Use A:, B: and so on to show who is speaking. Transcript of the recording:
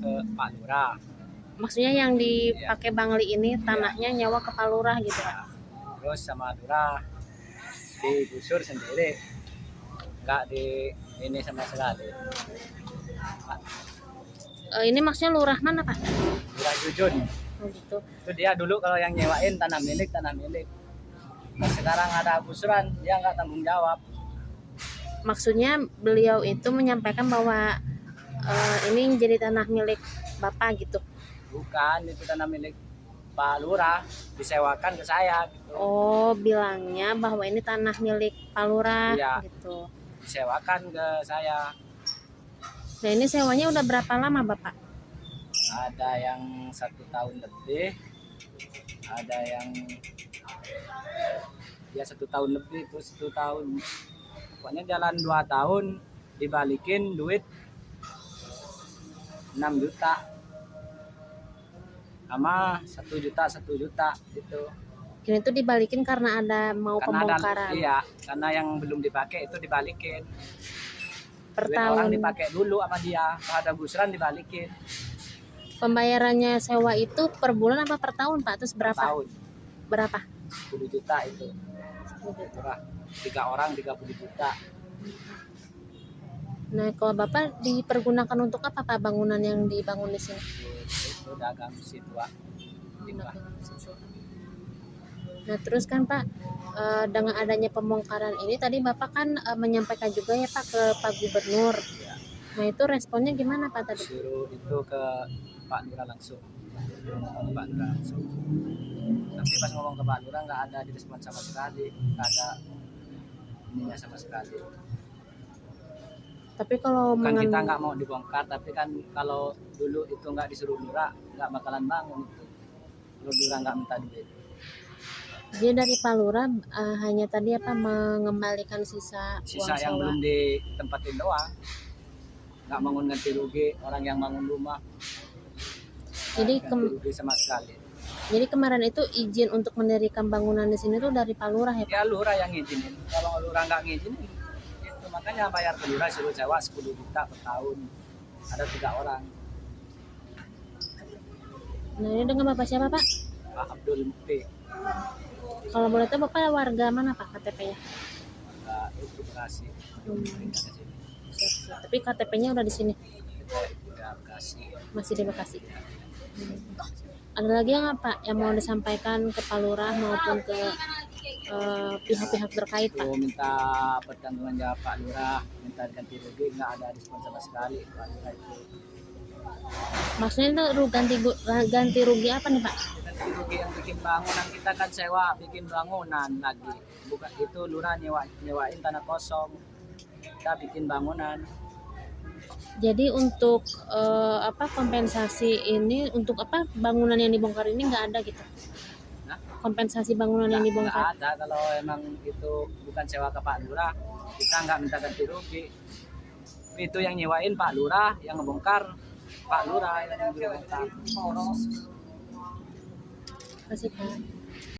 A: ke Pak Lurah.
B: Maksudnya yang dipakai Bangli ini tanahnya nyawa ke Pak Lurah gitu Pak.
A: Terus sama Lurah digusur sendiri, nggak di ini sama sekali.
B: Ini maksudnya lurah mana Pak?
A: Lurah Jujun.
B: Oh gitu.
A: Itu dia dulu kalau yang nyewain tanah milik. Nah, sekarang ada gusuran, dia nggak tanggung jawab.
B: Maksudnya beliau itu menyampaikan bahwa ini jadi tanah milik Bapak gitu.
A: Bukan, itu tanah milik Pak Lurah, disewakan ke saya gitu.
B: Oh, bilangnya bahwa ini tanah milik Pak Lurah gitu.
A: Disewakan ke saya.
B: Nah ini sewanya udah berapa lama Bapak?
A: Ada yang 1 tahun lebih, ada yang ya 1 tahun lebih, terus 1 tahun. Pokoknya jalan 2 tahun dibalikin duit 6 juta sama 1 juta gitu.
B: Ini tuh dibalikin karena ada pembongkaran.
A: Iya, karena yang belum dipakai itu dibalikin.
B: Per
A: duit
B: tahun.
A: Orang dipakai dulu sama dia, kalau ada gusuran dibalikin.
B: Pembayarannya sewa itu per bulan apa per tahun Pak? Terus berapa?
A: Per tahun.
B: Berapa?
A: 10 juta itu.
B: 10 juta.
A: Murah. 3 orang 30 juta.
B: Nah, kalau Bapak dipergunakan untuk apa Pak bangunan yang dibangun di sini?
A: Itu dagang situ Pak.
B: Nah, terus kan Pak, dengan adanya pembongkaran ini tadi Bapak kan menyampaikan juga ya Pak ke Pak Gubernur.
A: Ya.
B: Nah, itu responnya gimana Pak tadi?
A: Suruh itu ke Pak Lurah langsung. Pak Lurah langsung. Tapi pas ngomong ke Pak Lurah nggak ada direspon sama sekali, nggak ada ininya sama sekali.
B: Tapi kalau
A: kita nggak mau dibongkar, tapi kan kalau dulu itu nggak disuruh Lurah nggak bakalan bangun itu. Kalau Lurah nggak minta duit.
B: Jadi dari Pak Lurah hanya tadi apa mengembalikan sisa uang
A: yang belum ditempatin doang, nggak bangun ganti rugi orang yang bangun rumah.
B: Jadi
A: rugi sama sekali.
B: Jadi kemarin itu izin untuk mendirikan bangunan di sini tuh dari Pak Lurah ya Pak?
A: Ya Lurah yang ngizinin. Kalau Lurah nggak ngizinin, itu makanya bayar ke Lurah suruh sewa 10 juta per tahun. Ada 3 orang.
B: Nah ini dengan Bapak siapa Pak?
A: Pak Abdul Mukti.
B: Kalau boleh tahu Bapak warga mana Pak KTP-nya?
A: Itu Bekasi.
B: Tapi KTP-nya udah di sini?
A: Udah Bekasi.
B: Masih di Bekasi. Ada lagi nggak Pak yang mau disampaikan ke Pak Lurah maupun ke pihak-pihak terkait Pak?
A: Minta pertanggungan jawab Pak Lurah, minta ganti rugi, nggak ada respon sama sekali Pak Lurah itu.
B: Maksudnya itu ganti rugi apa nih Pak?
A: Ganti rugi yang bikin bangunan, kita kan sewa bikin bangunan lagi. Bukan itu Lurah nyewain tanah kosong, kita bikin bangunan.
B: Jadi untuk kompensasi ini untuk apa bangunan yang dibongkar ini nggak ada gitu?
A: Nah,
B: kompensasi bangunan yang dibongkar?
A: Nggak ada, kalau emang itu bukan sewa ke Pak Lurah, kita nggak minta ganti rugi. Itu yang nyewain Pak Lurah, yang ngebongkar Pak Lurah yang ngebongkar.
B: Kasih Pak.